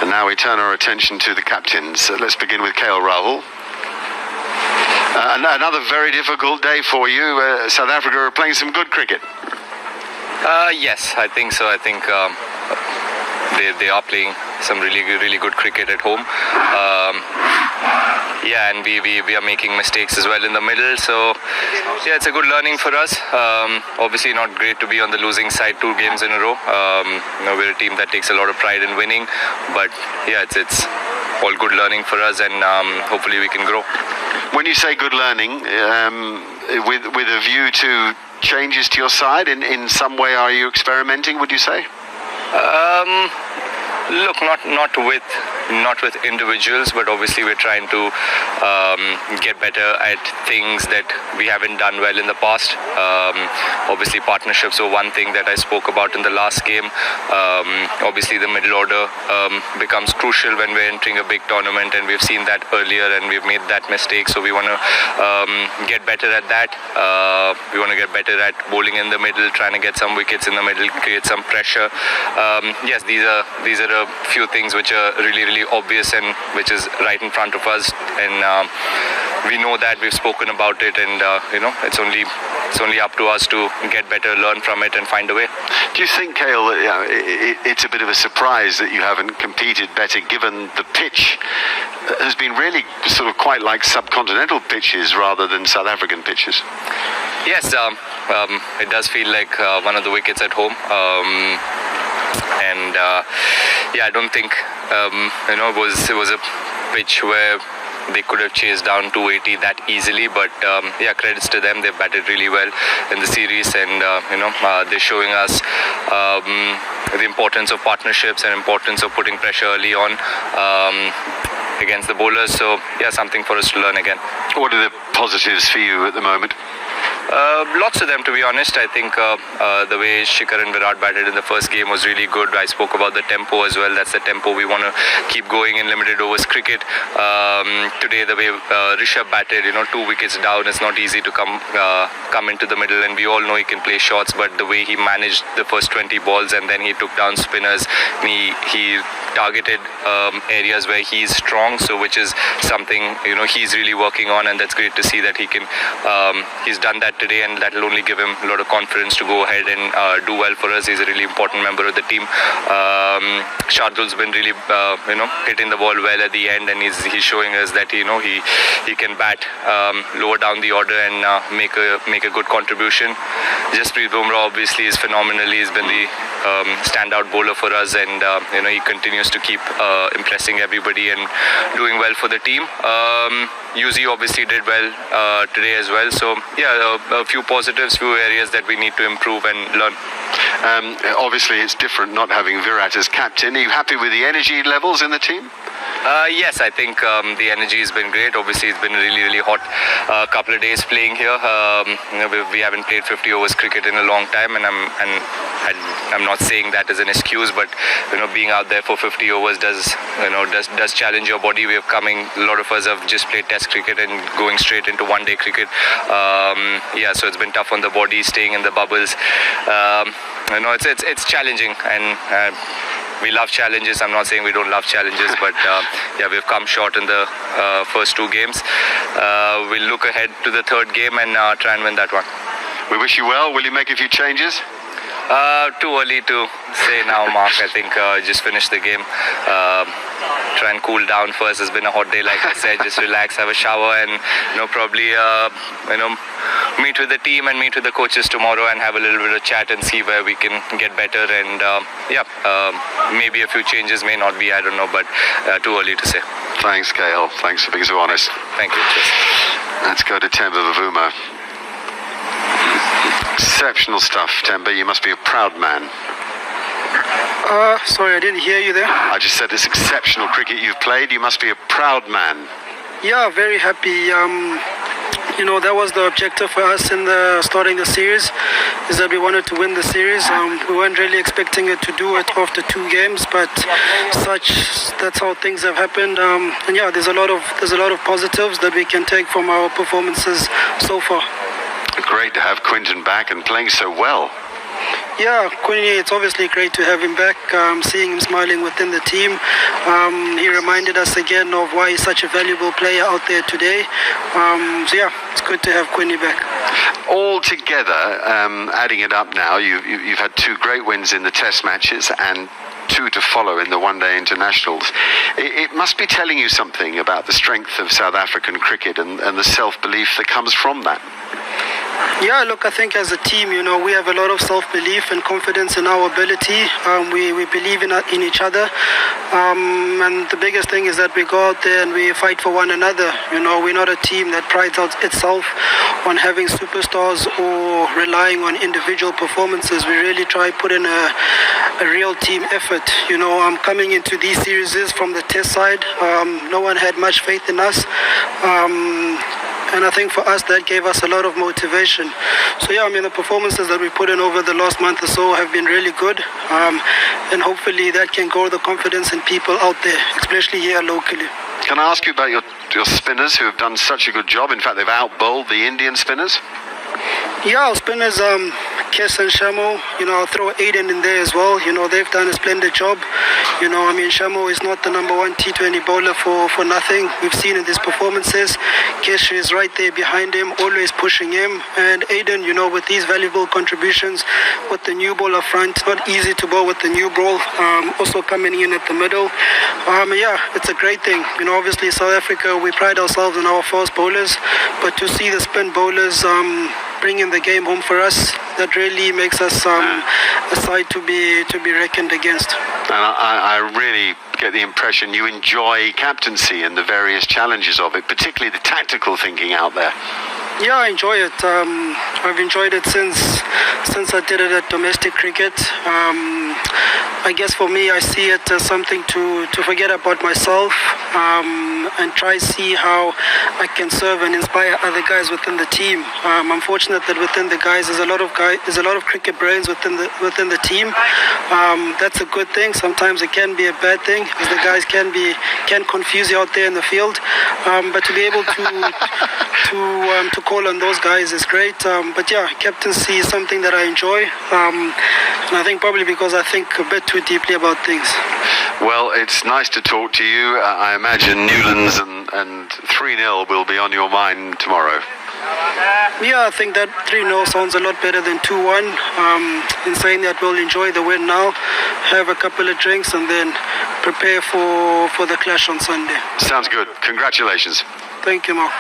And now we turn our attention to the captains. Let's begin with KL Rahul. Another very difficult day for you. South Africa are playing some good cricket. Yes, I think so. I think they are playing some really good cricket at home. Yeah, and we are making mistakes as well in the middle. So yeah, it's a good learning for us. Obviously not great to be on the losing side 2 games in a row. We're a team that takes a lot of pride in winning, but yeah, it's all good learning for us, and hopefully we can grow. When you say good learning, with a view to changes to your side, in some way are you experimenting, would you say? Look, not with individuals, but obviously we're trying to get better at things that we haven't done well in the past. Obviously partnerships were one thing that I spoke about in the last game. Obviously the middle order becomes crucial when we're entering a big tournament, and we've seen that earlier and we've made that mistake, so we want to get better at that. We want to get better at bowling in the middle, trying to get some wickets in the middle, create some pressure. Yes, these are a few things which are really obvious and which is right in front of us, and we know that, we've spoken about it, and it's only up to us to get better, learn from it, and find a way. Do you think, KL, it's a bit of a surprise that you haven't competed better, given the pitch has been really sort of quite like subcontinental pitches rather than South African pitches? Yes, it does feel like one of the wickets at home. And yeah, I don't think it was a pitch where they could have chased down 280 that easily, but yeah, credits to them. They've batted really well in the series, and they're showing us the importance of partnerships and importance of putting pressure early on against the bowlers. So yeah, something for us to learn again. What are the positives for you at the moment? Lots of them, to be honest. I think the way Shikhar and Virat batted in the first game was really good. I spoke about the tempo as well. That's the tempo we want to keep going in limited overs cricket. Today, the way Rishabh batted, 2 wickets down, it's not easy to come into the middle, and we all know he can play shots, but the way he managed the first 20 balls and then he took down spinners, he targeted areas where he's strong, so which is something he's really working on, and that's great to see that he's done that today, and that will only give him a lot of confidence to go ahead and do well for us. He's a really important member of the team. Shardul's been really hitting the ball well at the end, and he's showing us that he can bat lower down the order and make a good contribution. Jasprit Bumrah obviously is phenomenal. He's been the standout bowler for us, and he continues to keep impressing everybody and doing well for the team. Yuzi obviously did well today as well. So yeah, a few positives, few areas that we need to improve and learn. Obviously it's different not having Virat as captain. Are you happy with the energy levels in the team? Yes, I think the energy has been great. Obviously, it's been a really hot couple of days playing here. We haven't played 50 overs cricket in a long time, and I'm not saying that as an excuse, but being out there for 50 overs does challenge your body. A lot of us have just played Test cricket and going straight into one-day cricket. Yeah, so it's been tough on the body, staying in the bubbles. It's challenging, and we love challenges. I'm not saying we don't love challenges, but yeah, we've come short in the first 2 games. We'll look ahead to the 3rd game and try and win that one. We wish you well. Will you make a few changes? Too early to say now, Mark. I think just finish the game. Try and cool down first. It's been a hot day, like I said. Just relax, have a shower, and probably meet with the team and meet with the coaches tomorrow and have a little bit of chat and see where we can get better. And yeah, maybe a few changes, may not be, I don't know, but too early to say. Thanks, KL. Thanks for being so honest. Thank you. Cheers. Let's go to Temba Bavuma. Exceptional stuff, Temba. You must be a proud man. Sorry, I didn't hear you there. I just said this exceptional cricket you've played. You must be a proud man. Yeah, very happy. That was the objective for us in starting the series, is that we wanted to win the series. We weren't really expecting it to do it after 2 games, but that's how things have happened. And yeah, there's a lot of positives that we can take from our performances so far. Great to have Quinton back and playing so well. Yeah, Quinny, it's obviously great to have him back, seeing him smiling within the team. He reminded us again of why he's such a valuable player out there today. So yeah, it's good to have Quinny back. All together, adding it up now, you've had 2 great wins in the test matches and 2 to follow in the one-day internationals. It must be telling you something about the strength of South African cricket and the self-belief that comes from that. Yeah, look, I think as a team, we have a lot of self-belief and confidence in our ability. We believe in each other. And the biggest thing is that we go out there and we fight for one another. We're not a team that prides itself on having superstars or relying on individual performances. We really try put in a real team effort. I'm coming into these series from the test side. No one had much faith in us. And I think for us that gave us a lot of motivation. So yeah, the performances that we put in over the last month or so have been really good. And hopefully that can grow the confidence in people out there, especially here locally. Can I ask you about your spinners who have done such a good job? In fact, they've out-bowled the Indian spinners. Yeah, our spinners, Kes and Shamo, I'll throw Aiden in there as well. They've done a splendid job. Shamo is not the number 1 T20 bowler for nothing. We've seen in his performances. Kes is right there behind him, always pushing him. And Aiden, with these valuable contributions with the new ball up front, not easy to bowl with the new ball, also coming in at the middle. Yeah, it's a great thing. Obviously South Africa, we pride ourselves on our fast bowlers, but to see the spin bowlers bringing the game home for us, that really makes us a side to be reckoned against. And I really get the impression you enjoy captaincy and the various challenges of it, particularly the tactical thinking out there. Yeah, I enjoy it. I've enjoyed it since I did it at domestic cricket. I guess for me, I see it as something to forget about myself and try see how I can serve and inspire other guys within the team. I'm fortunate that within the guys there's a lot of cricket brains within the team. That's a good thing. Sometimes it can be a bad thing, as the guys can confuse you out there in the field. But to be able to call on those guys is great. But yeah, captaincy is something that I enjoy. And I think probably because I think a bit too deeply about things. Well, it's nice to talk to you. I imagine Newlands and 3-0 will be on your mind tomorrow. Yeah, I think that 3-0 sounds a lot better than 2-1. In saying that, we'll enjoy the win now, have a couple of drinks, and then prepare for the clash on Sunday. Sounds good. Congratulations. Thank you, Mark.